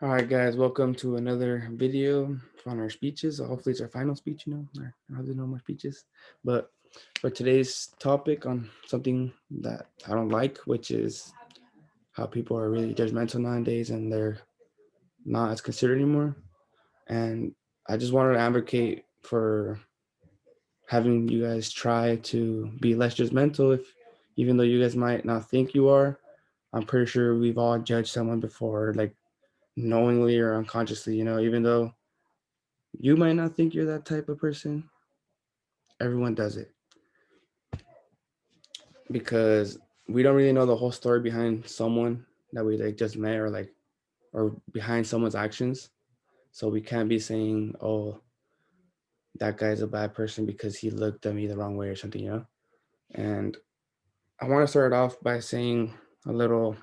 All right, guys, welcome to another video on our speeches. Hopefully, it's our final speech. I don't no more speeches. But for today's topic on something that I don't like, which is how people are really judgmental nowadays and they're not as considerate anymore. And I just wanted to advocate for having you guys try to be less judgmental. If even though you guys might not think you are, I'm pretty sure we've all judged someone before, like knowingly or unconsciously. Even though you might not think you're that type of person. Everyone does it because we don't really know the whole story behind someone that we like just met or behind someone's actions. So we can't be saying, "Oh, that guy's a bad person because he looked at me the wrong way or something." And I want to start off by saying a little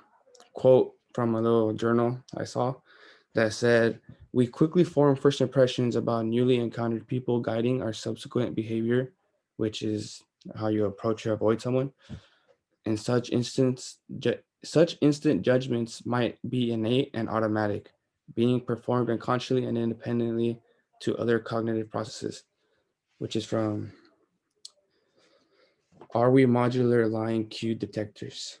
quote from a little journal I saw that said, "We quickly form first impressions about newly encountered people, guiding our subsequent behavior, which is how you approach or avoid someone. In such instant judgments might be innate and automatic, being performed unconsciously and independently to other cognitive processes," which is from Are We Modular Line Cue Detectors?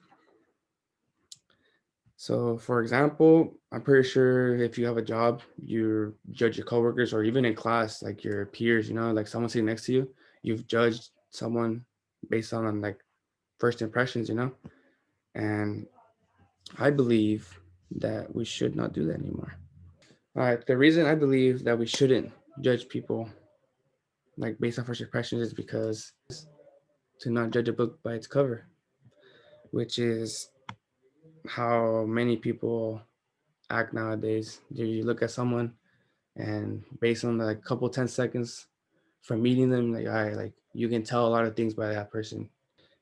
So, for example, I'm pretty sure if you have a job, you judge your coworkers, or even in class, like your peers, like someone sitting next to you, you've judged someone based on like first impressions. And I believe that we should not do that anymore. All right, the reason I believe that we shouldn't judge people like based on first impressions is because to not judge a book by its cover, which is how many people act nowadays. You look at someone and based on like couple 10 seconds from meeting them, like I like you can tell a lot of things by that person.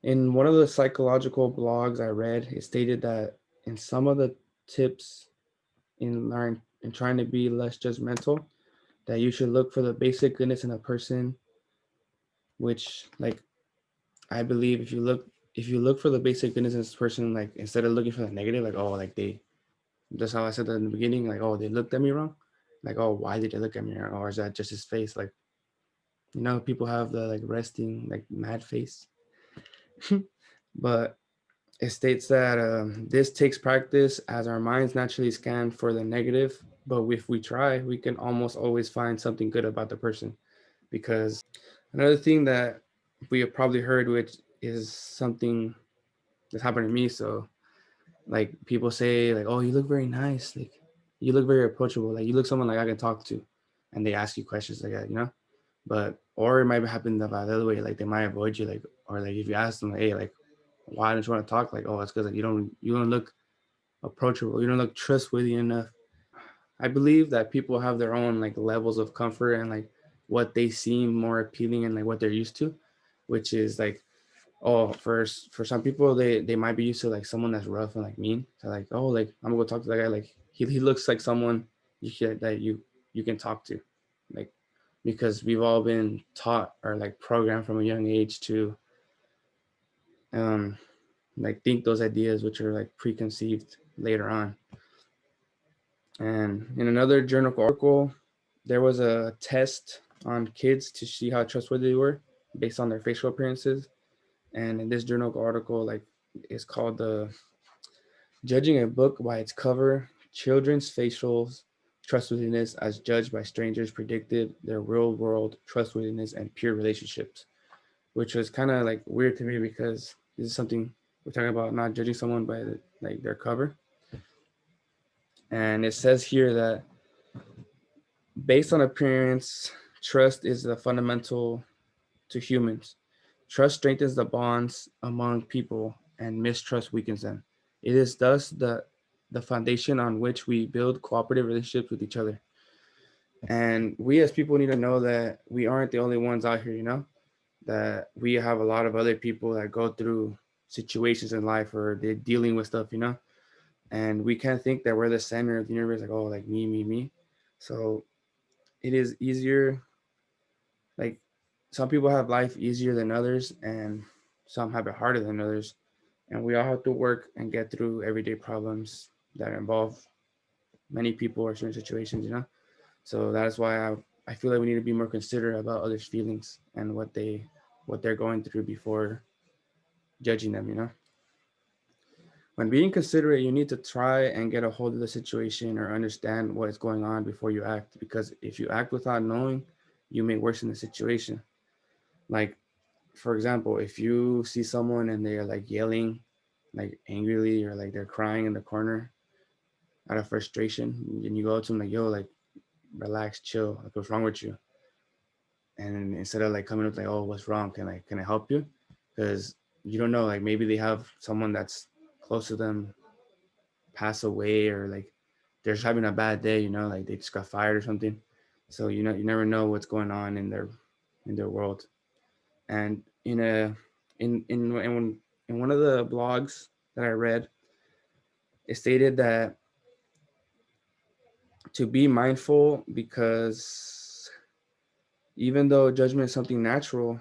In one of the psychological blogs I read, it stated that in some of the tips in trying to be less judgmental, that you should look for the basic goodness in a person, which like I believe if you look for the basic goodness in this person, like instead of looking for the negative, like oh like they just how I said that in the beginning, like oh they looked at me wrong, like oh why did they look at me wrong, or is that just his face, like people have the like resting like mad face. But it states that this takes practice as our minds naturally scan for the negative, but if we try, we can almost always find something good about the person. Because another thing that we have probably heard, which is something that's happened to me. So, like people say, like, "Oh, you look very nice. Like, you look very approachable. Like, you look someone like I can talk to," and they ask you questions like that. But or it might happen the other way. Like they might avoid you. Like or like if you ask them, like, "Hey, like, why don't you want to talk?" Like, "Oh, it's because like, you don't look approachable. You don't look trustworthy enough." I believe that people have their own like levels of comfort and like what they seem more appealing and like what they're used to, which is like oh for some people they might be used to like someone that's rough and like mean. So like oh like I'm gonna go talk to that guy, like he looks like someone that you can talk to, like because we've all been taught or like programmed from a young age to um like think those ideas which are like preconceived later on. And in another journal article, there was a test on kids to see how trustworthy they were based on their facial appearances. And in this journal article, like it's called the Judging a Book by Its Cover, Children's Facial Trustworthiness as Judged by Strangers Predicted Their Real World Trustworthiness and Peer Relationships, which was kind of like weird to me because this is something we're talking about, not judging someone by like their cover. And it says here that based on appearance, trust is the fundamental to humans. Trust strengthens the bonds among people, and mistrust weakens them. It is thus the foundation on which we build cooperative relationships with each other. And we as people need to know that we aren't the only ones out here, that we have a lot of other people that go through situations in life or they're dealing with stuff. And we can't think that we're the center of the universe, like, oh, like me. So it is easier, like some people have life easier than others and some have it harder than others, and we all have to work and get through everyday problems that involve many people or certain situations, So that's why I feel like we need to be more considerate about others' feelings and what they're going through before judging them, When being considerate, you need to try and get a hold of the situation or understand what is going on before you act. Because if you act without knowing, you may worsen the situation. Like, for example, if you see someone and they're like yelling, like angrily, or like they're crying in the corner out of frustration, and you go up to them like, "Yo, like, relax, chill. Like, what's wrong with you?" And instead of like coming up like, "Oh, what's wrong? Can I help you?" Because you don't know, like maybe they have someone that's close to them pass away, or like they're just having a bad day, like they just got fired or something. So you never know what's going on in their world. And in one of the blogs that I read, it stated that to be mindful, because even though judgment is something natural,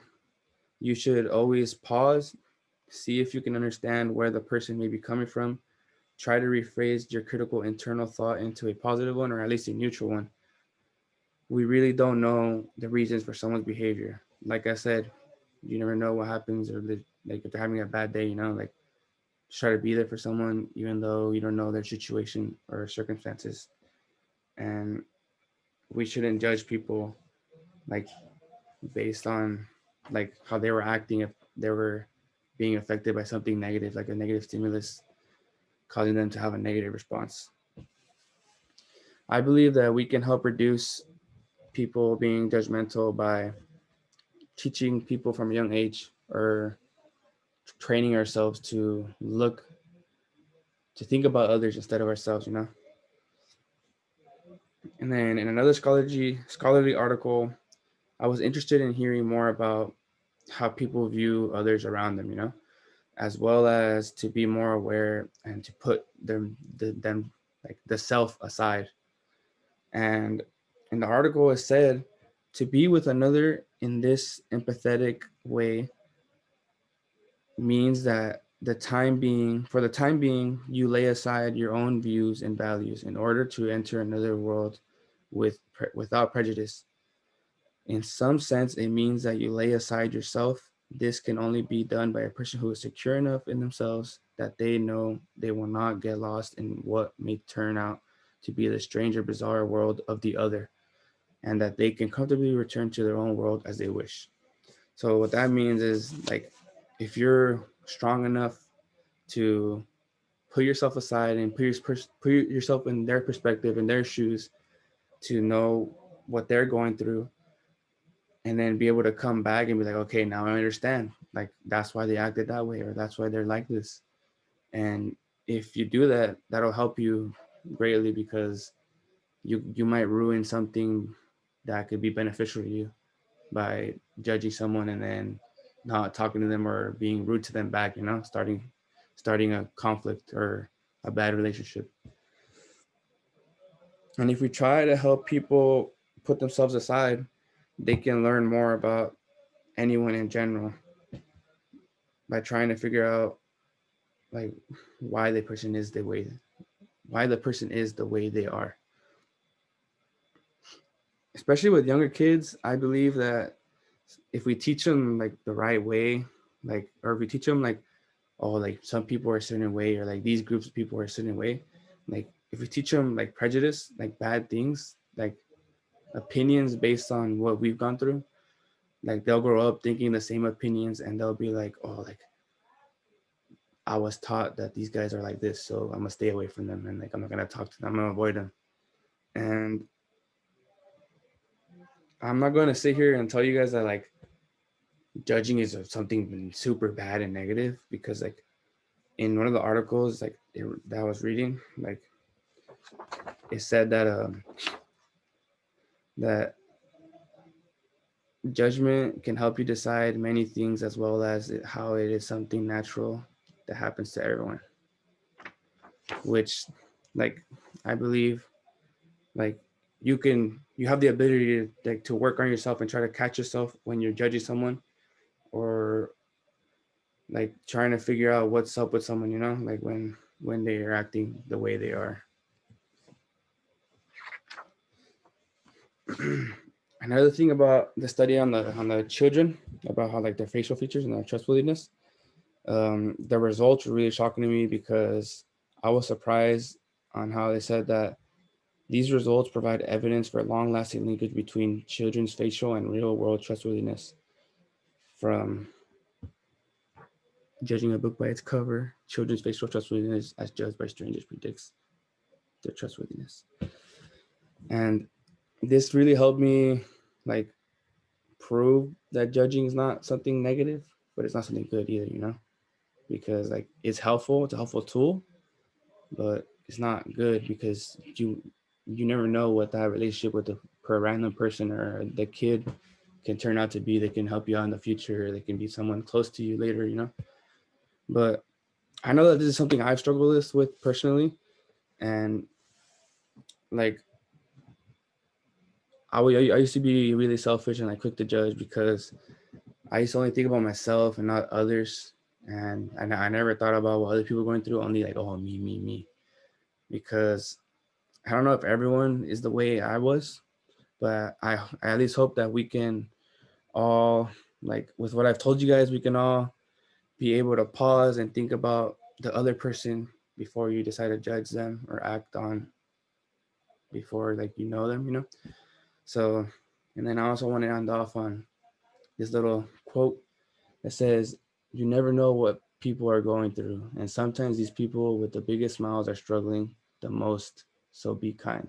you should always pause, see if you can understand where the person may be coming from, try to rephrase your critical internal thought into a positive one, or at least a neutral one. We really don't know the reasons for someone's behavior. Like I said, you never know what happens, or like if they're having a bad day, like try to be there for someone even though you don't know their situation or circumstances. And we shouldn't judge people like based on like how they were acting, if they were being affected by something negative, like a negative stimulus causing them to have a negative response. I believe that we can help reduce people being judgmental by teaching people from a young age, or training ourselves to think about others instead of ourselves. And then in another scholarly article, I was interested in hearing more about how people view others around them, as well as to be more aware and to put them like the self aside. And in the article, it said to be with another in this empathetic way means that for the time being, you lay aside your own views and values in order to enter another world without prejudice. In some sense, it means that you lay aside yourself. This can only be done by a person who is secure enough in themselves that they know they will not get lost in what may turn out to be the strange or bizarre world of the other, and that they can comfortably return to their own world as they wish. So what that means is, like, if you're strong enough to put yourself aside and put yourself in their perspective, in their shoes, to know what they're going through, and then be able to come back and be like, okay, now I understand. Like, that's why they acted that way, or that's why they're like this. And if you do that, that'll help you greatly, because you might ruin something that could be beneficial to you by judging someone and then not talking to them or being rude to them back, starting a conflict or a bad relationship. And if we try to help people put themselves aside, they can learn more about anyone in general by trying to figure out, like, why the person is the way they are. Especially with younger kids, I believe that if we teach them like the right way, like, or if we teach them like, oh, like some people are a certain way, or like these groups of people are a certain way, like if we teach them like prejudice, like bad things, like opinions based on what we've gone through, like they'll grow up thinking the same opinions, and they'll be like, oh, like I was taught that these guys are like this, so I'm gonna stay away from them, and like I'm not gonna talk to them, I'm gonna avoid them. And I'm not gonna sit here and tell you guys that like judging is something super bad and negative, because like in one of the articles that I was reading, like it said that judgment can help you decide many things, as well as how it is something natural that happens to everyone. Which, like, I believe, like, you have the ability to work on yourself and try to catch yourself when you're judging someone, or like trying to figure out what's up with someone, like when they are acting the way they are. Another thing about the study on the children, about how like their facial features and their trustworthiness, the results were really shocking to me because I was surprised on how they said that these results provide evidence for a long-lasting linkage between children's facial and real-world trustworthiness. From judging a book by its cover, children's facial trustworthiness, as judged by strangers, predicts their trustworthiness. And this really helped me like prove that judging is not something negative, but it's not something good either, you know? Because like it's helpful, it's a helpful tool, but it's not good because you never know what that relationship with the per random person or the kid can turn out to be. They can help you out in the future. They can be someone close to you later, you know? But I know that this is something I've struggled with personally. And like I used to be really selfish and like quick to judge because I used to only think about myself and not others. And I never thought about what other people were going through, only like, oh, me. Because I don't know if everyone is the way I was, but I at least hope that we can all, like, with what I've told you guys, we can all be able to pause and think about the other person before you decide to judge them or act on before like you know them, you know? So, and then I also want to end off on this little quote that says, "You never know what people are going through, and sometimes these people with the biggest smiles are struggling the most. So be kind."